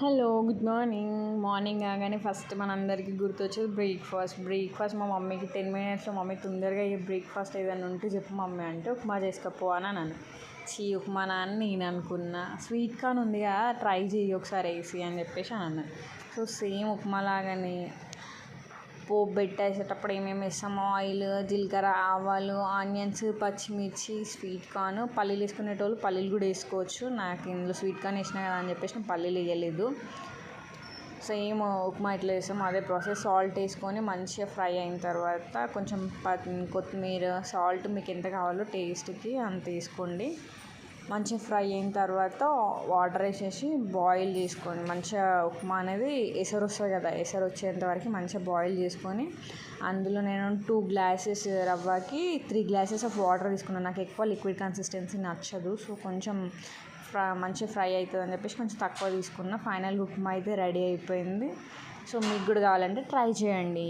Hello good morning. Morning కాగానే first మనందరికీ గుర్తొచ్చేది బ్రేక్ఫాస్ట్ మా మమ్మీకి 10 మినిట్స్లో మమ్మీ తొందరగా ఈ బ్రేక్ఫాస్ట్ ఏదైనా ఉంటే చెప్పు మమ్మీ అంటే ఉప్మా చేసుకపో అని అన్నాను. ఉప్మానా అని నేను అనుకున్నా. స్వీట్ కార్న్ ఉంది కదా ట్రై చేయి ఒకసారి వేసి అని చెప్పేసి అని అన్నాను. సో సేమ్ ఉప్మా లాగానే పోపు పెట్టేసేటప్పుడు ఏమేమి వేస్తాము, ఆయిల్, జీలకర్ర, ఆవాలు, ఆనియన్స్, పచ్చిమిర్చి, స్వీట్ కార్న్, పల్లీలు వేసుకునేటోళ్ళు పల్లీలు కూడా వేసుకోవచ్చు. నాకు ఇందులో స్వీట్ కార్న్ వేసినా కదా అని చెప్పేసి నేను పల్లీలు వేయలేదు. సేమ్ ఉప్మా ఎట్లా వేస్తామో అదే ప్రాసెస్. సాల్ట్ వేసుకొని మంచిగా ఫ్రై అయిన తర్వాత కొంచెం కొత్తిమీర, సాల్ట్ మీకు ఎంత కావాలో టేస్ట్కి అంత వేసుకోండి. మంచిగా ఫ్రై అయిన తర్వాత వాటర్ వేసేసి బాయిల్ చేసుకోండి. మంచిగా ఉప్మా అనేది ఎసరు వస్తుంది కదా, ఎసరు వచ్చేంత వరకు మంచిగా బాయిల్ చేసుకొని అందులో నేను 2 గ్లాసెస్ రవ్వకి 3 గ్లాసెస్ ఆఫ్ వాటర్ తీసుకున్నాను. నాకు ఎక్కువ లిక్విడ్ కన్సిస్టెన్సీ నచ్చదు. సో కొంచెం మంచిగా ఫ్రై అవుతుంది అని చెప్పేసి కొంచెం తక్కువ తీసుకున్నా. ఫైనల్ ఉప్మా అయితే రెడీ అయిపోయింది. సో మీకు కూడా కావాలంటే ట్రై చేయండి.